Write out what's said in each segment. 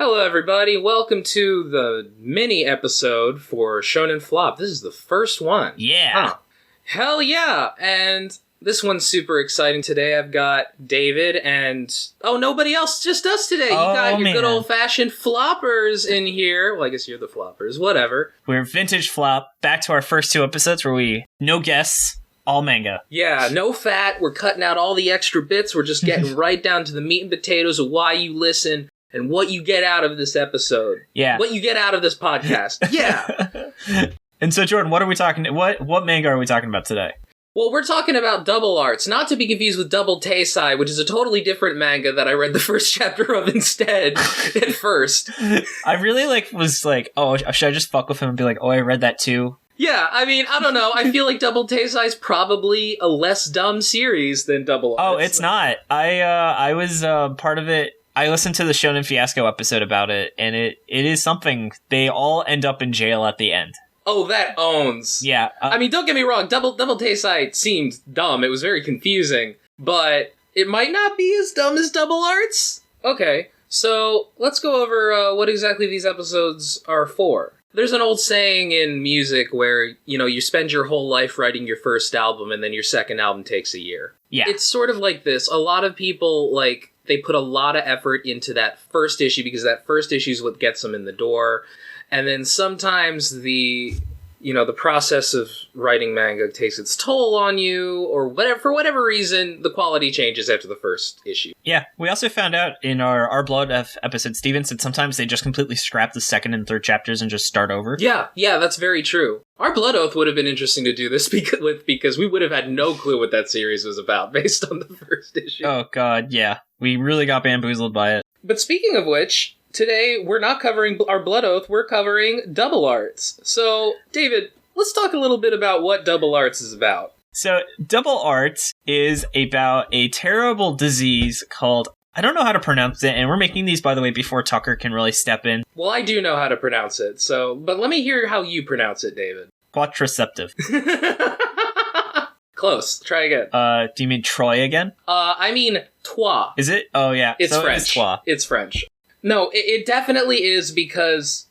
Hello, everybody. Welcome to the mini episode for Shonen Flop. This is the first one. Yeah. Huh. Hell yeah. And this one's super exciting today. I've got David and... Oh, nobody else. Just us today. You got your good old-fashioned floppers in here. Well, I guess you're the floppers. Whatever. We're Vintage Flop. Back to our first two episodes where we... No guests. All manga. Yeah, no fat. We're cutting out all the extra bits. We're just getting right down to the meat and potatoes of why you listen and what you get out of this episode. Yeah. What you get out of this podcast. Yeah. And so, Jordan, what are we talking... What manga are we talking about today? Well, we're talking about Double Arts, not to be confused with Double Taisai, which is a totally different manga that I read the first chapter of instead at first. I really was oh, should I just fuck with him and be like, oh, I read that too? Yeah, I mean, I don't know. I feel like Double Taisai is probably a less dumb series than Double Arts. Oh, it's not. I was part of it. I listened to the Shonen Fiasco episode about it, and it is something. They all end up in jail at the end. Oh, that owns. Yeah. I mean, don't get me wrong. Double Taisai seemed dumb. It was very confusing, but it might not be as dumb as Double Arts. Okay, so let's go over what exactly these episodes are for. There's an old saying in music where, you spend your whole life writing your first album and then your second album takes a year. Yeah. It's sort of like this. A lot of people, they put a lot of effort into that first issue because that first issue is what gets them in the door. And then sometimes the process of writing manga takes its toll on you, or whatever. For whatever reason, the quality changes after the first issue. Yeah, we also found out in our Blood Oath episode, Steven said sometimes they just completely scrap the second and third chapters and just start over. Yeah, that's very true. Our Blood Oath would have been interesting to do this because we would have had no clue what that series was about based on the first issue. Oh god, yeah. We really got bamboozled by it. But speaking of which... Today, we're not covering our Blood Oath, we're covering Double Arts. So, David, let's talk a little bit about what Double Arts is about. So, Double Arts is about a terrible disease called... I don't know how to pronounce it, and we're making these, by the way, before Tucker can really step in. Well, I do know how to pronounce it, but let me hear how you pronounce it, David. Quadriceptive. Close. Try again. Do you mean Troy again? I mean toi. Is it? Oh, yeah. It's so French. It's toi. It's French. No, it definitely is because,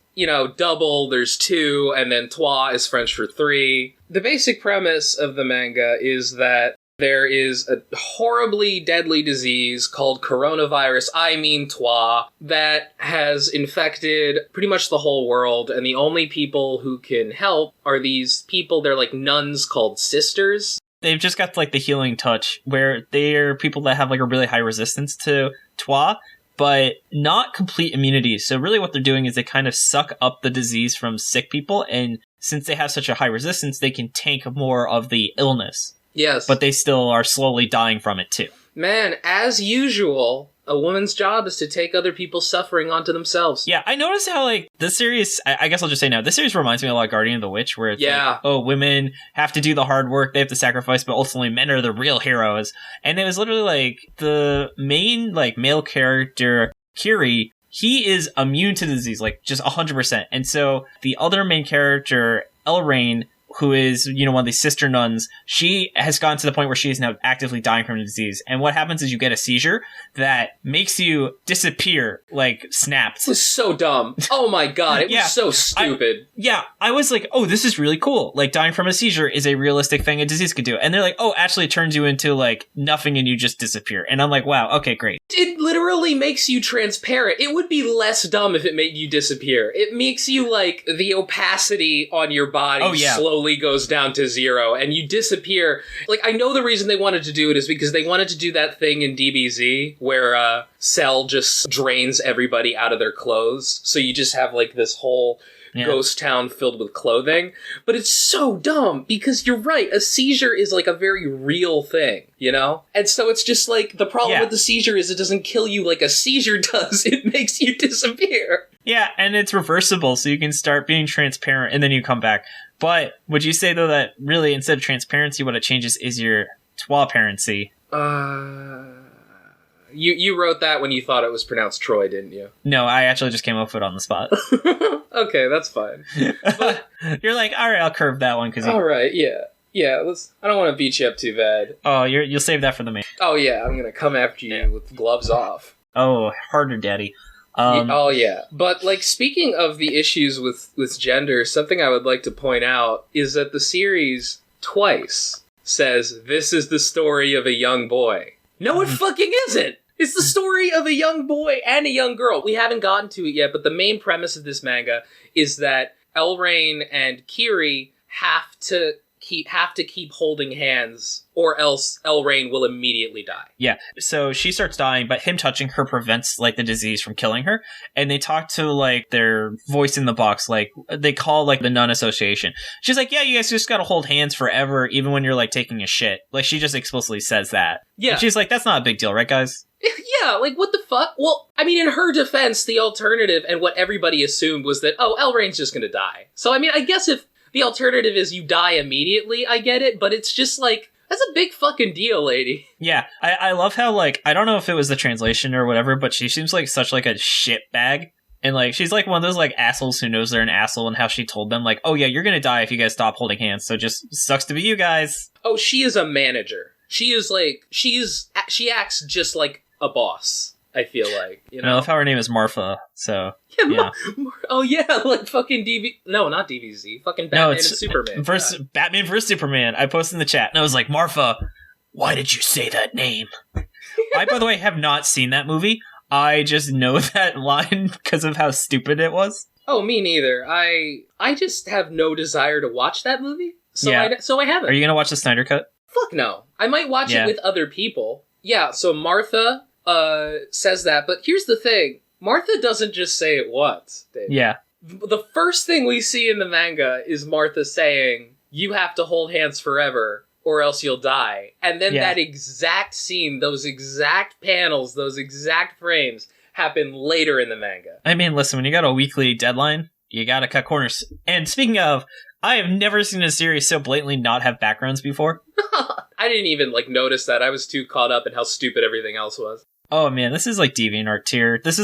double, there's two, and then trois is French for three. The basic premise of the manga is that there is a horribly deadly disease called coronavirus, trois, that has infected pretty much the whole world, and the only people who can help are these people, they're like nuns called sisters. They've just got, the healing touch, where they're people that have, a really high resistance to trois, but not complete immunity. So really what they're doing is they kind of suck up the disease from sick people, and since they have such a high resistance, they can tank more of the illness. Yes. But they still are slowly dying from it, too. Man, as usual, a woman's job is to take other people's suffering onto themselves. Yeah, I noticed how, this series, I guess I'll just say now, this series reminds me a lot of Guardian of the Witch, where it's women have to do the hard work, they have to sacrifice, but ultimately men are the real heroes. And it was literally, the main, male character, Kiri, he is immune to the disease, just 100%. And so the other main character, Elrain, who is, one of these sister nuns, she has gotten to the point where she is now actively dying from the disease. And what happens is you get a seizure that makes you disappear, snapped. It was so dumb. Oh my god, it was so stupid. I was like, oh, this is really cool. Dying from a seizure is a realistic thing a disease could do. And they're like, oh, actually it turns you into, nothing and you just disappear. And I'm like, wow, okay, great. It literally makes you transparent. It would be less dumb if it made you disappear. It makes you, the opacity on your body slowly goes down to zero, and you disappear. I know the reason they wanted to do it is because they wanted to do that thing in DBZ where Cell just drains everybody out of their clothes, so you just have, this whole ghost town filled with clothing. But it's so dumb, because you're right, a seizure is, a very real thing, And so it's just, the problem with the seizure is it doesn't kill you like a seizure does, it makes you disappear. Yeah, and it's reversible, so you can start being transparent, and then you come back. But would you say, though, that really, instead of transparency, what it changes is your trois-parency? You wrote that when you thought it was pronounced Troy, didn't you? No, I actually just came up with it on the spot. Okay, that's fine. But you're like, all right, I'll curve that one. All right, yeah. Yeah, I don't want to beat you up too bad. Oh, you'll save that for the main. Oh, yeah, I'm going to come after you with gloves off. Oh, harder, daddy. Oh yeah, but like speaking of the issues with gender, something I would like to point out is that the series twice says this is the story of a young boy. No, it fucking isn't. It's the story of a young boy and a young girl. We haven't gotten to it yet, but the main premise of this manga is that Elrain and Kiri have to keep holding hands, or else Elrain will immediately die. Yeah, so she starts dying, but him touching her prevents, like, the disease from killing her. And they talk to, like, their voice in the box, like, they call, like, the nun association. She's like, yeah, you guys just gotta hold hands forever, even when you're, like, taking a shit. Like, she just explicitly says that. Yeah. And she's like, that's not a big deal, right, guys? Yeah, like, what the fuck? Well, I mean, in her defense, the alternative, and what everybody assumed, was that, oh, Elrain's just gonna die. So, I mean, I guess if the alternative is you die immediately, I get it, but it's just like, that's a big fucking deal, lady. Yeah, I love how, like, I don't know if it was the translation or whatever, but she seems like such, like, a shitbag. And, like, she's like one of those, like, assholes who knows they're an asshole, and how she told them, like, oh yeah, you're gonna die if you guys stop holding hands, so just sucks to be you guys. Oh, she is a manager. She is, like, she acts just like a boss, I feel like, you know? And I love how her name is Marfa, so... Yeah. Oh yeah, like fucking No, not DBZ. Fucking Batman and Superman. Batman vs. Superman. I posted in the chat, and I was like, Marfa, why did you say that name? I, by the way, have not seen that movie. I just know that line because of how stupid it was. Oh, me neither. I just have no desire to watch that movie, so I haven't. Are you gonna watch the Snyder Cut? Fuck no. I might watch it with other people. Yeah, so Martha says that, but here's the thing. Martha doesn't just say it once, Dave. Yeah. The first thing we see in the manga is Martha saying, you have to hold hands forever, or else you'll die. And then that exact scene, those exact panels, those exact frames, happen later in the manga. I mean, listen, when you got a weekly deadline, you gotta cut corners. And speaking of, I have never seen a series so blatantly not have backgrounds before. I didn't even, like, notice that. I was too caught up in how stupid everything else was. Oh man, this is like DeviantArt tier. This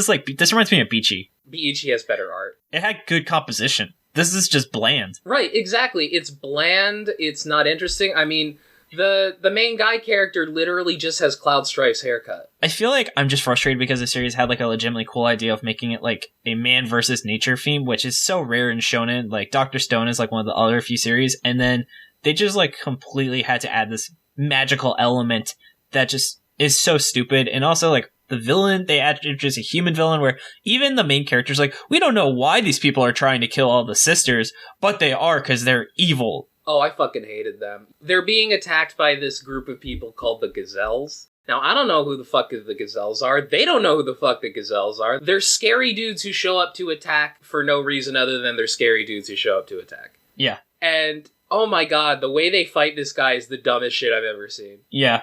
reminds me of Beachy. Beachy has better art. It had good composition. This is just bland. Right, exactly. It's bland. It's not interesting. I mean, the main guy character literally just has Cloud Strife's haircut. I feel like I'm just frustrated because the series had like a legitimately cool idea of making it like a man versus nature theme, which is so rare in shonen. Like Dr. Stone is like one of the other few series, and then they just like completely had to add this magical element that just is so stupid. And also, like, the villain, they add just a human villain where even the main character's like, we don't know why these people are trying to kill all the sisters, but they are because they're evil. Oh, I fucking hated them. They're being attacked by this group of people called the Gazelles. Now, I don't know who the fuck the Gazelles are. They don't know who the fuck the Gazelles are. They're scary dudes who show up to attack for no reason other than they're scary dudes who show up to attack. Yeah. And, oh my god, the way they fight this guy is the dumbest shit I've ever seen. Yeah.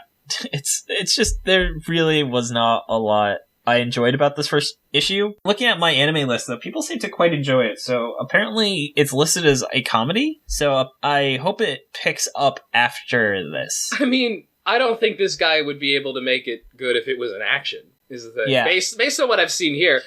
It's just, there really was not a lot I enjoyed about this first issue. Looking at my anime list, though, people seem to quite enjoy it. So apparently it's listed as a comedy. So I hope it picks up after this. I mean, I don't think this guy would be able to make it good if it was an action, is the thing. Yeah. Based on what I've seen here.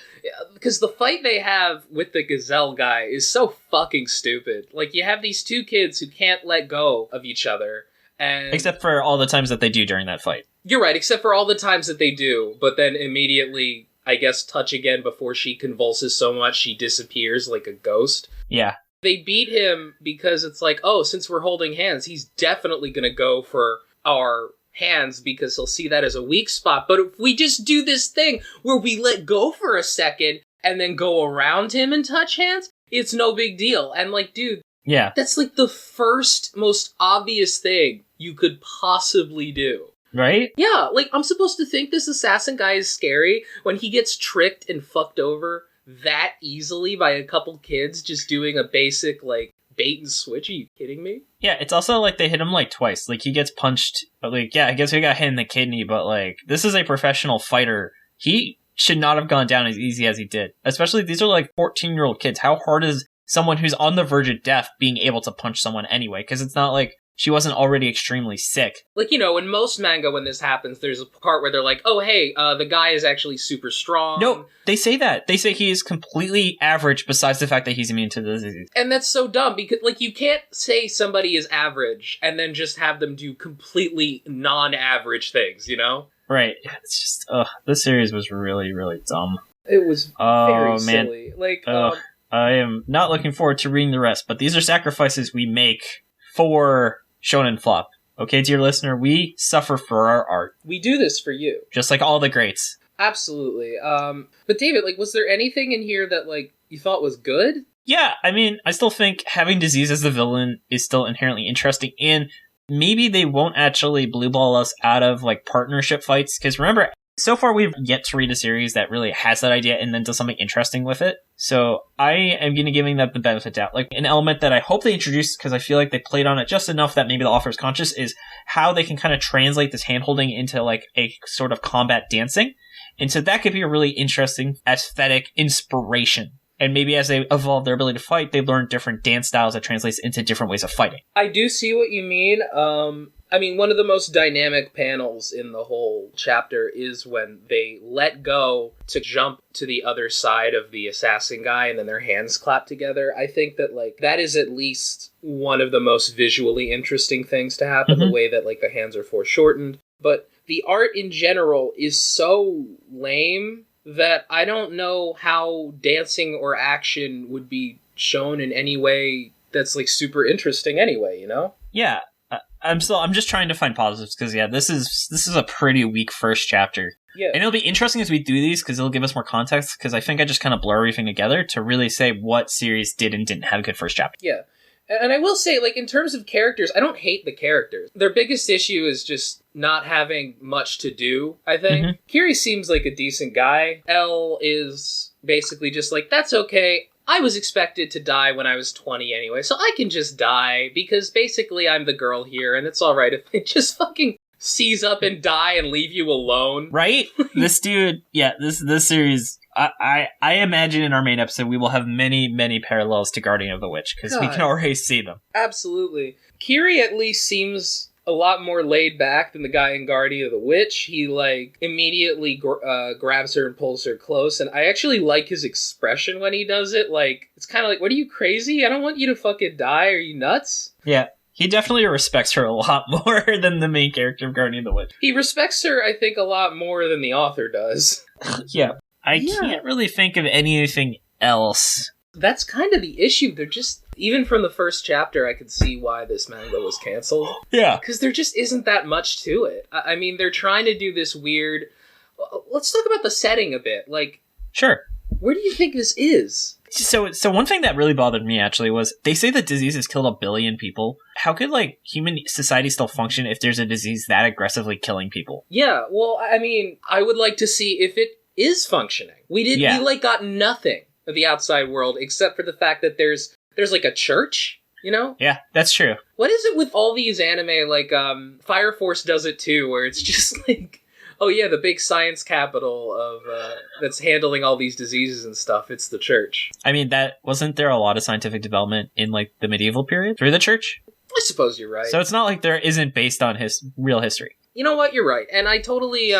Because the fight they have with the Gazelle guy is so fucking stupid. Like, you have these two kids who can't let go of each other. And except for all the times that they do during that fight. You're right, except for all the times that they do, but then immediately, I guess, touch again before she convulses so much she disappears like a ghost. Yeah. They beat him because it's like, oh, since we're holding hands, he's definitely gonna go for our hands because he'll see that as a weak spot. But if we just do this thing where we let go for a second and then go around him and touch hands, it's no big deal. And like, dude, yeah, that's like the first most obvious thing you could possibly do. Right? Yeah, like, I'm supposed to think this assassin guy is scary when he gets tricked and fucked over that easily by a couple kids just doing a basic, like, bait and switch. Are you kidding me? Yeah, it's also like they hit him like twice. Like, he gets punched, like, yeah, I guess he got hit in the kidney, but like, this is a professional fighter. He should not have gone down as easy as he did. Especially, these are like 14-year-old kids. How hard is someone who's on the verge of death being able to punch someone anyway? Because it's not like she wasn't already extremely sick. Like, you know, in most manga when this happens, there's a part where they're like, oh, hey, the guy is actually super strong. No, they say that. They say he is completely average besides the fact that he's immune to the disease. And that's so dumb because, like, you can't say somebody is average and then just have them do completely non-average things, you know? Right. It's just, this series was really, really dumb. It was very silly. Like, I am not looking forward to reading the rest, but these are sacrifices we make for Shonen Flop. Okay, dear listener, we suffer for our art. We do this for you. Just like all the greats. Absolutely. But David, like, was there anything in here that, like, you thought was good? Yeah, I mean, I still think having disease as the villain is still inherently interesting, and maybe they won't actually blue ball us out of, like, partnership fights, because remember, so far we've yet to read a series that really has that idea and then does something interesting with it. So I am going to giving that the benefit of doubt. Like, an element that I hope they introduce, because I feel like they played on it just enough that maybe the author is conscious, is how they can kind of translate this hand-holding into, like, a sort of combat dancing. And so that could be a really interesting aesthetic inspiration. And maybe as they evolve their ability to fight, they learn different dance styles that translates into different ways of fighting. I do see what you mean. I mean, one of the most dynamic panels in the whole chapter is when they let go to jump to the other side of the assassin guy and then their hands clap together. I think that, like, that is at least one of the most visually interesting things to happen, the way that, like, the hands are foreshortened. But the art in general is so lame that I don't know how dancing or action would be shown in any way that's, like, super interesting anyway, you know? Yeah. I'm just trying to find positives, because, yeah, this is a pretty weak first chapter. Yeah. And it'll be interesting as we do these, because it'll give us more context, because I think I just kind of blur everything together to really say what series did and didn't have a good first chapter. Yeah. And I will say, like, in terms of characters, I don't hate the characters. Their biggest issue is just not having much to do, I think. Kiri seems like a decent guy. L is basically just like, that's okay. I was expected to die when I was 20 anyway, so I can just die, because basically I'm the girl here, and it's alright if they just fucking seize up and die and leave you alone. Right? This dude, yeah, this series, I imagine in our main episode we will have many, many parallels to Guardian of the Witch, because we can already see them. Absolutely. Kiri at least seems a lot more laid back than the guy in Guardian of the Witch. He, like, immediately grabs her and pulls her close, and I actually like his expression when he does it. Like, it's kind of like, what are you, crazy? I don't want you to fucking die. Are you nuts? Yeah. He definitely respects her a lot more than the main character of Guardian of the Witch. He respects her, I think, a lot more than the author does. Yeah. I can't really think of anything else. That's kind of the issue. They're just, even from the first chapter, I could see why this manga was canceled. Yeah. Because there just isn't that much to it. I mean, they're trying to do this weird... Let's talk about the setting a bit. Like, sure. Where do you think this is? So one thing that really bothered me, actually, was they say the disease has killed 1 billion people. How could, like, human society still function if there's a disease that aggressively killing people? Yeah, well, I mean, I would like to see if it is functioning. We got nothing of the outside world except for the fact that there's like a church, you know? Yeah, that's true. What is it with all these anime, like, Fire Force does it too, where it's just like, oh yeah, the big science capital of, that's handling all these diseases and stuff, it's the church. I mean, wasn't there a lot of scientific development in, like, the medieval period through the church? I suppose you're right. So it's not like there isn't based on real history. You know what, you're right. And I totally,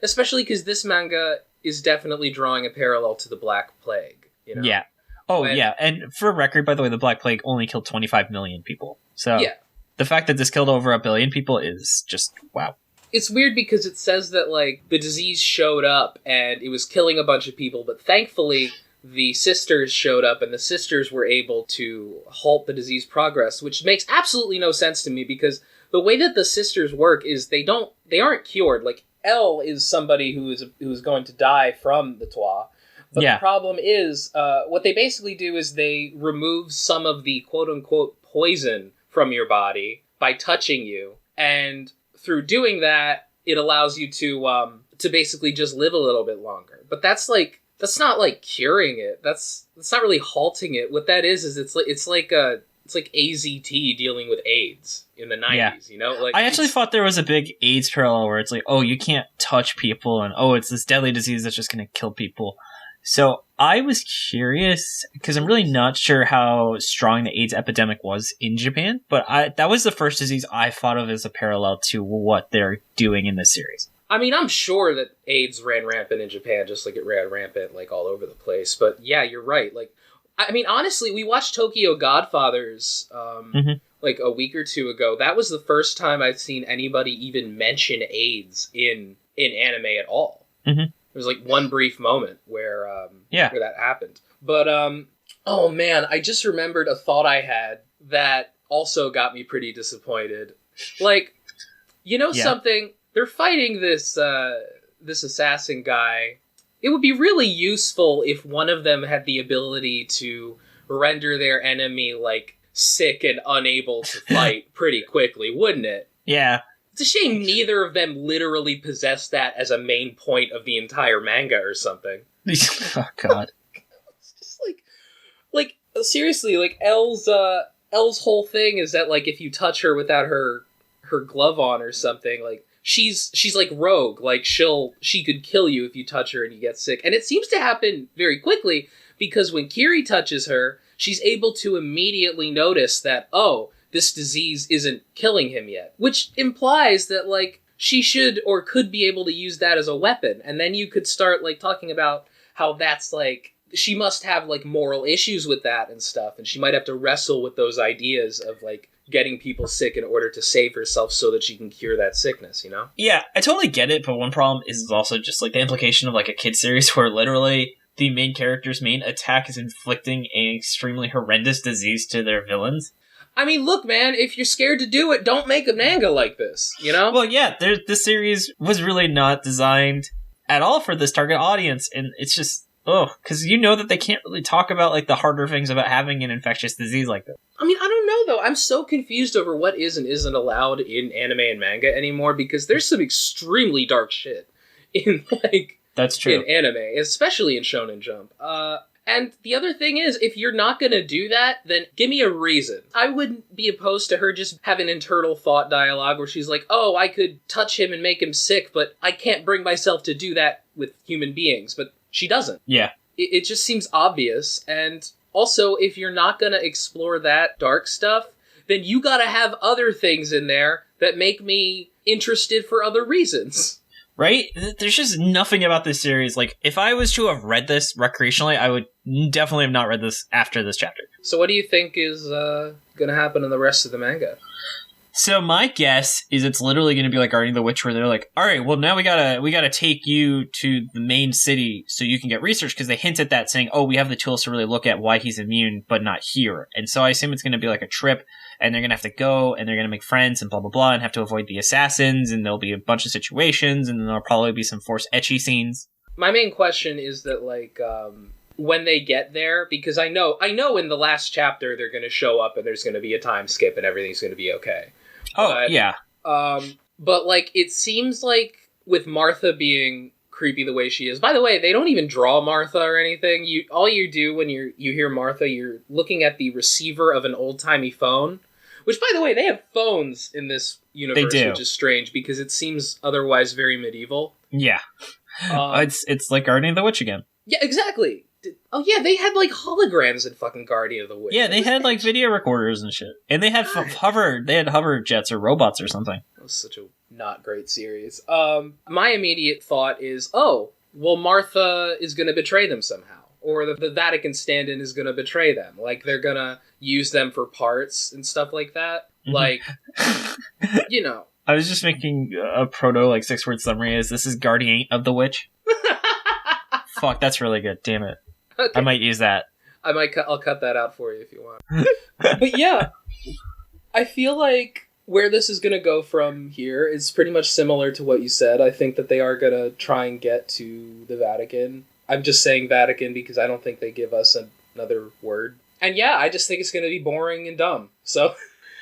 especially because this manga is definitely drawing a parallel to the Black Plague, you know? Yeah. Oh, yeah. And for record, by the way, the Black Plague only killed 25 million people. So yeah. The fact that this killed over 1 billion people is just, wow. It's weird because it says that, like, the disease showed up and it was killing a bunch of people, but thankfully the sisters showed up and the sisters were able to halt the disease progress, which makes absolutely no sense to me because the way that the sisters work is they aren't cured. Like, L is somebody who is going to die from the Twa. But the problem is, what they basically do is they remove some of the quote-unquote poison from your body by touching you, and through doing that, it allows you to basically just live a little bit longer. But that's not like curing it. That's not really halting it. What that is it's like AZT dealing with AIDS in the 90s, you know? Like, I actually thought there was a big AIDS parallel where it's like, oh, you can't touch people, and oh, it's this deadly disease that's just going to kill people. So I was curious, because I'm really not sure how strong the AIDS epidemic was in Japan, but that was the first disease I thought of as a parallel to what they're doing in this series. I mean, I'm sure that AIDS ran rampant in Japan, just like it ran rampant, like, all over the place. But yeah, you're right. Like, I mean, honestly, we watched Tokyo Godfathers, like, a week or two ago. That was the first time I've seen anybody even mention AIDS in anime at all. Mm-hmm. There's like one brief moment where that happened. But oh man, I just remembered a thought I had that also got me pretty disappointed. Like, something? They're fighting this assassin guy. It would be really useful if one of them had the ability to render their enemy, like, sick and unable to fight pretty quickly, wouldn't it? Yeah. It's a shame neither of them literally possess that as a main point of the entire manga or something. Oh, God. It's just like, seriously, like, Elle's whole thing is that, like, if you touch her without her glove on or something, like, she's like rogue. Like, she could kill you if you touch her and you get sick. And it seems to happen very quickly, because when Kiri touches her, she's able to immediately notice that, oh, this disease isn't killing him yet. Which implies that, like, she should or could be able to use that as a weapon. And then you could start, like, talking about how that's, like, she must have, like, moral issues with that and stuff. And she might have to wrestle with those ideas of, like, getting people sick in order to save herself so that she can cure that sickness, you know? Yeah, I totally get it, but one problem is also just, like, the implication of, like, a kid series where literally the main character's main attack is inflicting an extremely horrendous disease to their villains. I mean, look, man, if you're scared to do it, don't make a manga like this, you know? Well, yeah, this series was really not designed at all for this target audience, and it's just, because you know that they can't really talk about, like, the harder things about having an infectious disease like this. I mean, I don't know, though. I'm so confused over what is and isn't allowed in anime and manga anymore, because there's some extremely dark shit in, like... That's true. In anime, especially in Shonen Jump. And the other thing is, if you're not gonna do that, then give me a reason. I wouldn't be opposed to her just having internal thought dialogue where she's like, oh, I could touch him and make him sick, but I can't bring myself to do that with human beings. But she doesn't. Yeah. It just seems obvious. And also, if you're not gonna explore that dark stuff, then you gotta have other things in there that make me interested for other reasons. Right? There's just nothing about this series. Like, if I was to have read this recreationally, I would definitely have not read this after this chapter. So what do you think is going to happen in the rest of the manga? So my guess is it's literally going to be like Guardian of the Witch, where they're like, all right, well, now we gotta take you to the main city so you can get research, because they hint at that saying, oh, we have the tools to really look at why he's immune, but not here. And so I assume it's going to be like a trip, and they're going to have to go, and they're going to make friends, and blah, blah, blah, and have to avoid the assassins, and there'll be a bunch of situations, and then there'll probably be some forced ecchi scenes. My main question is that, like, when they get there, because I know in the last chapter they're going to show up, and there's going to be a time skip, and everything's going to be okay. Oh, yeah. But, like, it seems like with Martha being creepy the way she is... By the way, they don't even draw Martha or anything. All you do when you hear Martha, you're looking at the receiver of an old-timey phone. Which, by the way, they have phones in this universe, which is strange, because it seems otherwise very medieval. Yeah. It's like Guardian of the Witch again. Yeah, exactly. Oh, yeah, they had, like, holograms in fucking Guardian of the Witch. Yeah, they had, like, video recorders and shit. And they had hover jets or robots or something. That was such a not great series. My immediate thought is, oh, well, Martha is going to betray them somehow. Or the Vatican stand-in is going to betray them. Like, they're going to use them for parts and stuff like that. Like, you know. I was just making a proto, like, 6-word summary as this is Guardian of the Witch. Fuck, that's really good. Damn it. Okay. I might use that. I'll cut that out for you if you want. But yeah, I feel like where this is going to go from here is pretty much similar to what you said. I think that they are going to try and get to the Vatican. I'm just saying Vatican because I don't think they give us another word. And yeah, I just think it's going to be boring and dumb. So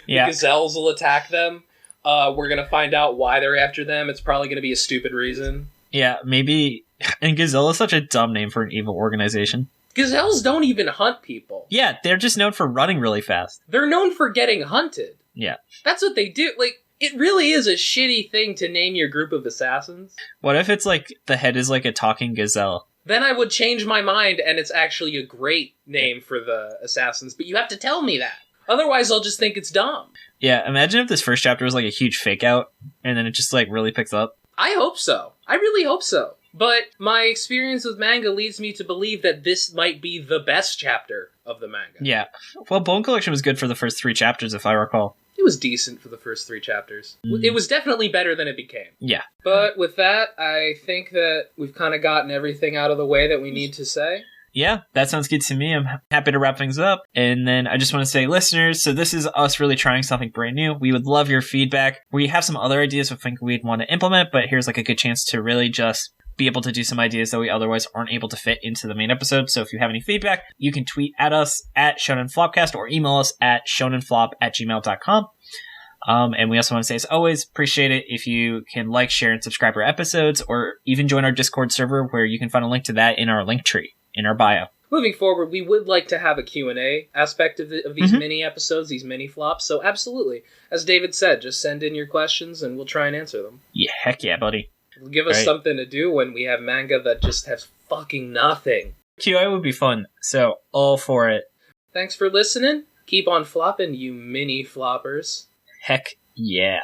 yeah. The gazelles will attack them. We're going to find out why they're after them. It's probably going to be a stupid reason. Yeah, maybe. And Gazelle is such a dumb name for an evil organization. Gazelles don't even hunt people. Yeah, they're just known for running really fast. They're known for getting hunted. Yeah. That's what they do. Like, it really is a shitty thing to name your group of assassins. What if it's like, the head is like a talking gazelle? Then I would change my mind and it's actually a great name for the assassins, but you have to tell me that. Otherwise, I'll just think it's dumb. Yeah, imagine if this first chapter was like a huge fake out and then it just like really picks up. I hope so. I really hope so. But my experience with manga leads me to believe that this might be the best chapter of the manga. Yeah. Well, Bone Collection was good for the first 3 chapters, if I recall. It was decent for the first 3 chapters. It was definitely better than it became. Yeah. But with that, I think that we've kind of gotten everything out of the way that we need to say. Yeah, that sounds good to me. I'm happy to wrap things up. And then I just want to say, listeners, so this is us really trying something brand new. We would love your feedback. We have some other ideas we think we'd want to implement, but here's like a good chance to really just be able to do some ideas that we otherwise aren't able to fit into the main episode. So if you have any feedback, you can tweet at us at Shonen Flopcast or email us at shonenflop@gmail.com. And we also want to say, as always, appreciate it if you can like, share, and subscribe our episodes, or even join our Discord server where you can find a link to that in our link tree in our bio. Moving forward, we would like to have a Q&A aspect of these mini episodes, these mini flops. So absolutely, as David said, just send in your questions and we'll try and answer them. Yeah, heck yeah, buddy. Give us something to do when we have manga that just has fucking nothing. QA would be fun, so all for it. Thanks for listening. Keep on flopping, you mini floppers. Heck yeah.